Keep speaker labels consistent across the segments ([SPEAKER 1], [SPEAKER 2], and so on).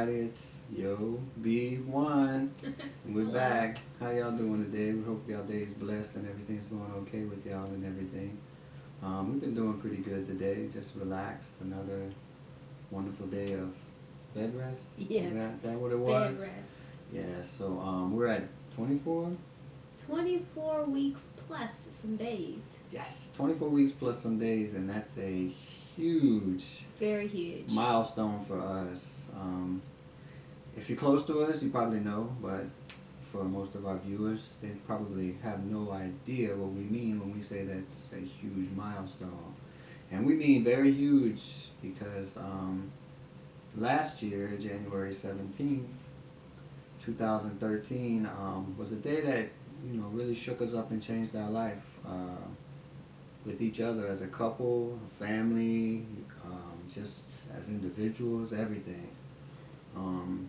[SPEAKER 1] everybody. It's YoB1. We're
[SPEAKER 2] Hello.
[SPEAKER 1] back. How y'all doing today? We hope y'all day is blessed and everything's going okay with y'all and everything. We've been doing pretty good today. Just relaxed. Another wonderful day of bed rest.
[SPEAKER 2] Yeah,
[SPEAKER 1] Is that what it was?
[SPEAKER 2] bed rest.
[SPEAKER 1] Yeah. So we're at 24.
[SPEAKER 2] 24 weeks plus some days.
[SPEAKER 1] Yes, 24 weeks plus some days, and that's a huge
[SPEAKER 2] Very huge.
[SPEAKER 1] milestone for us. If you're close to us, you probably know, but for most of our viewers, they probably have no idea what we mean when we say that's a huge milestone. And we mean very huge because last year, January 17th, 2013, was a day that really shook us up and changed our life with each other as a couple, family, just as individuals, everything. Um,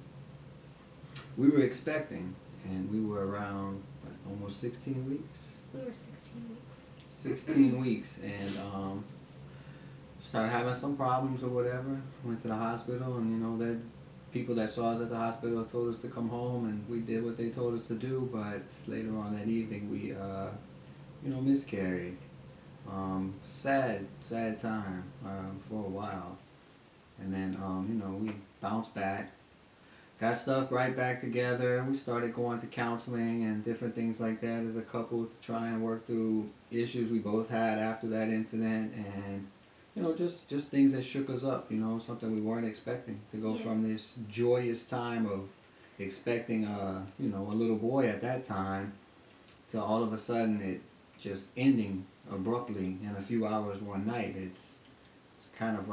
[SPEAKER 1] we were expecting, and we were around what, almost 16 weeks.
[SPEAKER 2] We were 16
[SPEAKER 1] 16 weeks, and started having some problems or whatever. Went to the hospital, and the people that saw us at the hospital told us to come home, and we did what they told us to do. But later on that evening, we miscarried. Sad, sad time for a while, and then we bounced back, got stuff right back together. We started going to counseling and different things like that as a couple to try and work through issues we both had after that incident, and just things that shook us up. Something we weren't expecting to go
[SPEAKER 2] weeks.
[SPEAKER 1] from this joyous time of expecting a little boy at that time to all of a sudden it just ending abruptly in a few hours one night. It's kind of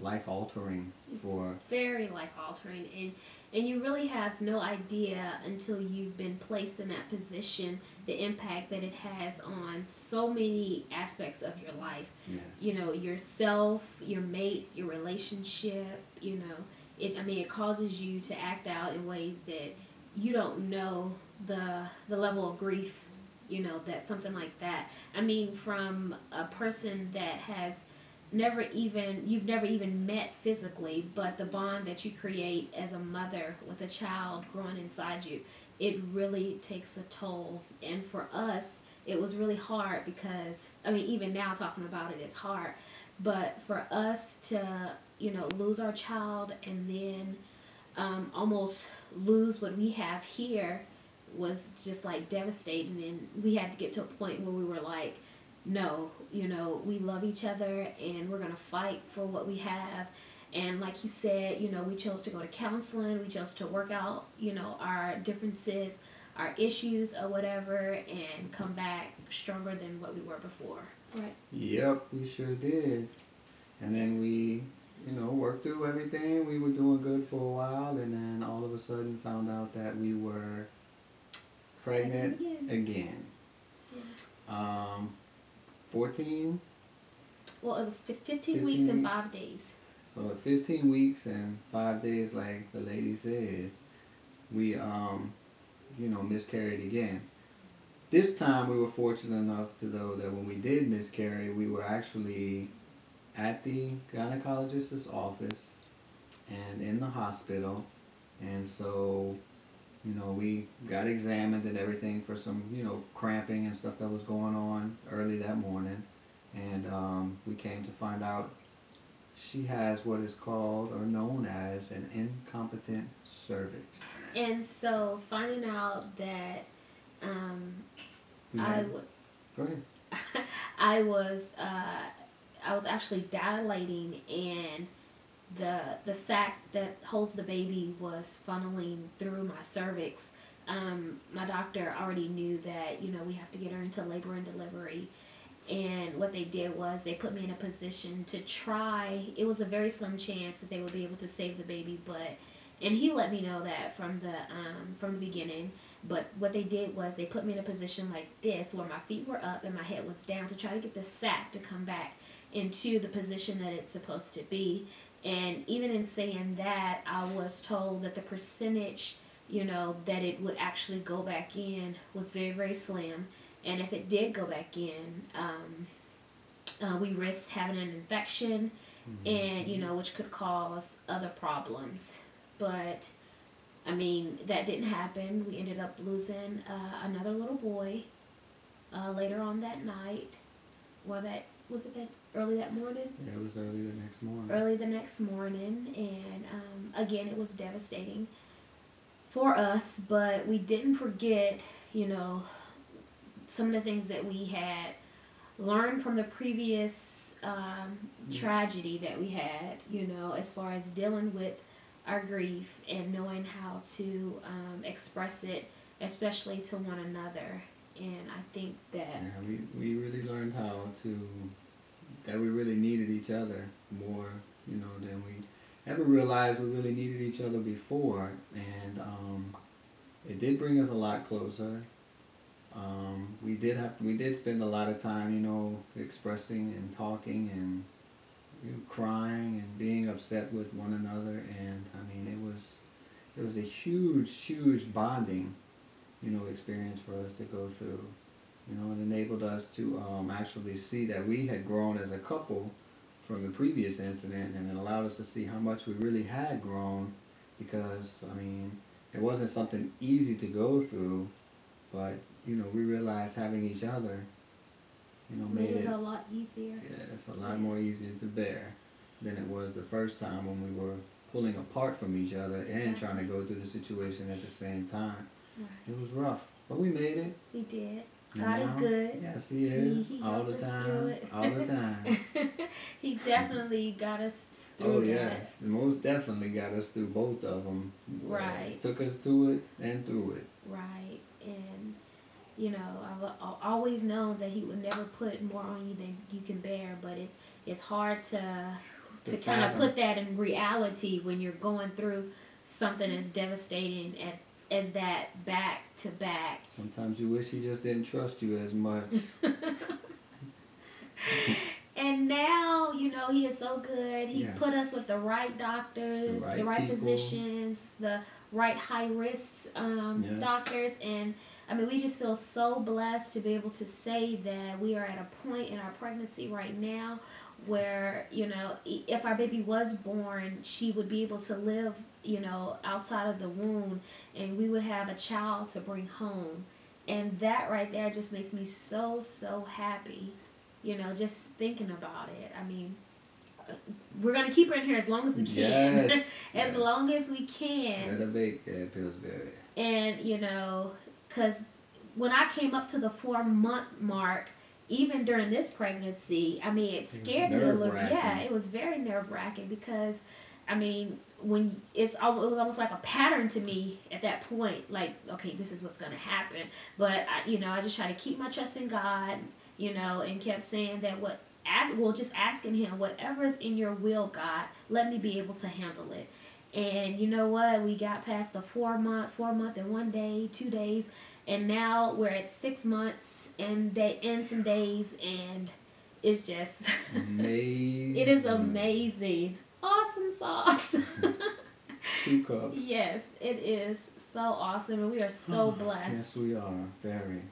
[SPEAKER 1] life altering
[SPEAKER 2] It's
[SPEAKER 1] for.
[SPEAKER 2] very life altering, and you really have no idea until you've been placed in that position the impact that it has on so many aspects of your life. You
[SPEAKER 1] Yes.
[SPEAKER 2] know, yourself, your mate, your relationship. I mean, it causes you to act out in ways that you don't know the level of grief. That something like that. I mean, from a person that has you've never even met physically, but the bond that you create as a mother with a child growing inside you, it really takes a toll. And for us, it was really hard because, I mean, even now talking about it, it's hard. But for us to, lose our child and then almost lose what we have here was just like devastating. And we had to get to a point where we were like, no, we love each other and we're going to fight for what we have. And like he said, we chose to go to counseling, we chose to work out, our differences, our issues or whatever, and come back stronger than what we were before. Right.
[SPEAKER 1] Yep, we sure did. And then we worked through everything. We were doing good for a while, and then all of a sudden found out that we were
[SPEAKER 2] Pregnant
[SPEAKER 1] pregnant
[SPEAKER 2] again.
[SPEAKER 1] again.
[SPEAKER 2] Yeah.
[SPEAKER 1] Um, 14,
[SPEAKER 2] Well, it was 15 weeks
[SPEAKER 1] 15
[SPEAKER 2] and
[SPEAKER 1] weeks.
[SPEAKER 2] 5 days.
[SPEAKER 1] So at 15 weeks and 5 days, like the lady said, we miscarried again. This time we were fortunate enough to know that when we did miscarry, we were actually at the gynecologist's office and in the hospital. And so, we got examined and everything for some, cramping and stuff that was going on early that morning. And we came to find out she has what is called or known as an incompetent cervix.
[SPEAKER 2] And so finding out that um,
[SPEAKER 1] We
[SPEAKER 2] I
[SPEAKER 1] had,
[SPEAKER 2] was
[SPEAKER 1] go ahead.
[SPEAKER 2] I was I was actually dilating, and the sac that holds the baby was funneling through my cervix. My doctor already knew that we have to get her into labor and delivery, and what they did was they put me in a position to try. It was a very slim chance that they would be able to save the baby, but and he let me know that from the beginning. But what they did was they put me in a position like this, where my feet were up and my head was down, to try to get the sac to come back into the position that it's supposed to be. And even in saying that, I was told that the percentage, that it would actually go back in was very, very slim. And if it did go back in, we risked having an infection, and
[SPEAKER 1] Mm-hmm.
[SPEAKER 2] which could cause other problems. but I mean, that didn't happen. We ended up losing another little boy later on that night. Well, that was it that early that morning?
[SPEAKER 1] Yeah, it was early the next morning.
[SPEAKER 2] Early the next morning, and again, it was devastating for us. But we didn't forget, you know, some of the things that we had learned from the previous tragedy that we had. You know, as far as dealing with our grief and knowing how to express it, especially to one another. And I think that
[SPEAKER 1] Yeah, we really learned how to, that we really needed each other more, than we ever realized we really needed each other before. And it did bring us a lot closer. We did spend a lot of time, expressing and talking and crying and being upset with one another. And I mean, it was a huge, huge bonding, experience for us to go through. It enabled us to actually see that we had grown as a couple from the previous incident, and it allowed us to see how much we really had grown, because I mean, it wasn't something easy to go through, but we realized having each other,
[SPEAKER 2] made
[SPEAKER 1] made
[SPEAKER 2] it
[SPEAKER 1] it,
[SPEAKER 2] a lot easier.
[SPEAKER 1] yeah, it's a lot
[SPEAKER 2] Yeah.
[SPEAKER 1] more easier to bear than it was the first time when we were pulling apart from each other and
[SPEAKER 2] Right.
[SPEAKER 1] trying to go through the situation at the same time.
[SPEAKER 2] Right.
[SPEAKER 1] It was rough, but we made it.
[SPEAKER 2] We did.
[SPEAKER 1] And
[SPEAKER 2] God is
[SPEAKER 1] now,
[SPEAKER 2] good.
[SPEAKER 1] yes, He is,
[SPEAKER 2] He
[SPEAKER 1] all
[SPEAKER 2] helped
[SPEAKER 1] the
[SPEAKER 2] us through
[SPEAKER 1] time,
[SPEAKER 2] it.
[SPEAKER 1] all the time.
[SPEAKER 2] He definitely got us
[SPEAKER 1] Oh
[SPEAKER 2] through
[SPEAKER 1] yes,
[SPEAKER 2] that.
[SPEAKER 1] most definitely got us through both of them.
[SPEAKER 2] Right.
[SPEAKER 1] Took us to it and through it.
[SPEAKER 2] Right. And you know, I've always known that He would never put more on you than you can bear. But it's hard
[SPEAKER 1] To
[SPEAKER 2] to kind of
[SPEAKER 1] fathom.
[SPEAKER 2] put that in reality when you're going through something as devastating as that back to back.
[SPEAKER 1] Sometimes you wish He just didn't trust you as much.
[SPEAKER 2] And now, He is so good. He
[SPEAKER 1] Yes.
[SPEAKER 2] put us with the right
[SPEAKER 1] The
[SPEAKER 2] doctors, the
[SPEAKER 1] right
[SPEAKER 2] right
[SPEAKER 1] people.
[SPEAKER 2] physicians, the right high risk
[SPEAKER 1] Yes.
[SPEAKER 2] doctors. And I mean, we just feel so blessed to be able to say that we are at a point in our pregnancy right now where, if our baby was born, she would be able to live, outside of the womb, and we would have a child to bring home. And that right there just makes me so, so happy, just thinking about it. I mean, we're going to keep her in here as long as we can.
[SPEAKER 1] Yes.
[SPEAKER 2] As
[SPEAKER 1] Yes.
[SPEAKER 2] long as we can.
[SPEAKER 1] Better bake that Pillsbury.
[SPEAKER 2] And, because when I came up to the 4 month mark, even during this pregnancy, I mean, it
[SPEAKER 1] It was
[SPEAKER 2] scared me a little. Yeah,
[SPEAKER 1] nerve-wracking.
[SPEAKER 2] it was very nerve wracking because, I mean, when it was almost like a pattern to me at that point. Like, okay, this is what's gonna happen. But I just try to keep my trust in God, and kept saying that just asking Him, whatever's in Your will, God, let me be able to handle it. And you know what? We got past the 4 month and 1 day, 2 days, and now we're at 6 months and some days, and it's just
[SPEAKER 1] Amazing.
[SPEAKER 2] it is amazing, awesome sauce.
[SPEAKER 1] 2 cups.
[SPEAKER 2] Yes, it is so awesome, and we are so blessed.
[SPEAKER 1] Yes, we are. Very.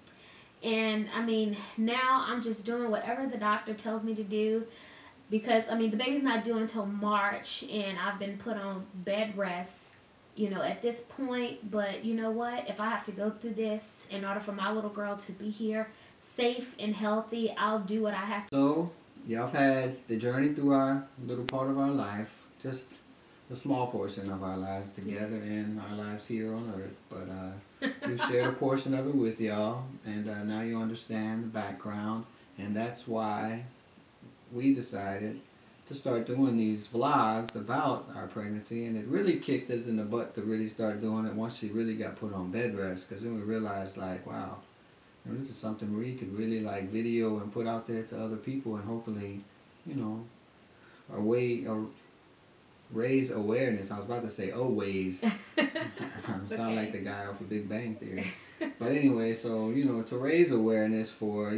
[SPEAKER 2] And I mean, now I'm just doing whatever the doctor tells me to do, because I mean the baby's not due until March, and I've been put on bed rest, at this point. But you know what? If I have to go through this in order for my little girl to be here, safe and healthy, I'll do what I have to.
[SPEAKER 1] So, y'all have had the journey through our little part of our life, just a small portion of our lives together and our lives here on earth. But we've shared a portion of it with y'all, and now you understand the background, and that's why we decided to start doing these vlogs about our pregnancy. And it really kicked us in the butt to really start doing it once she really got put on bed rest, because then we realized, like, wow, this is something we could really like video and put out there to other people, and hopefully, you know, or raise awareness. I was about to say always. Sound like the guy off of Big Bang Theory. But anyway, so to raise awareness for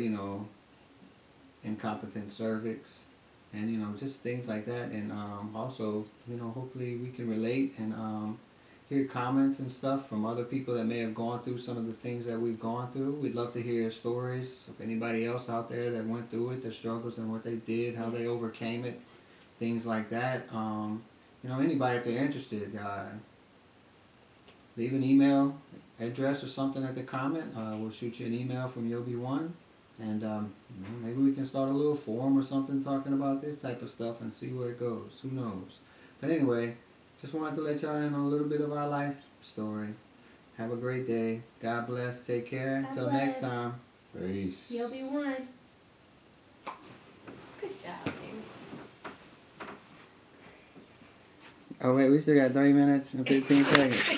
[SPEAKER 1] incompetent cervix, and just things like that. And also, hopefully we can relate and hear comments and stuff from other people that may have gone through some of the things that we've gone through. We'd love to hear stories of anybody else out there that went through it, their struggles and what they did, how they overcame it, things like that. Anybody, if they're interested, leave an email address or something at the comment. We'll shoot you an email from YoB1. And maybe we can start a little forum or something talking about this type of stuff and see where it goes. Who knows? But anyway, just wanted to let y'all in on a little bit of our life story. Have a great day. God bless. Take care. Until next time. Peace.
[SPEAKER 2] YoB1. Good job, baby.
[SPEAKER 1] Oh wait, we still got 3 minutes and 15 seconds.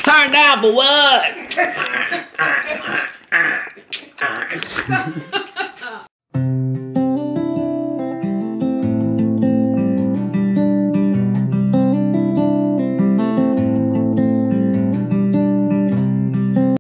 [SPEAKER 3] Turn down for what?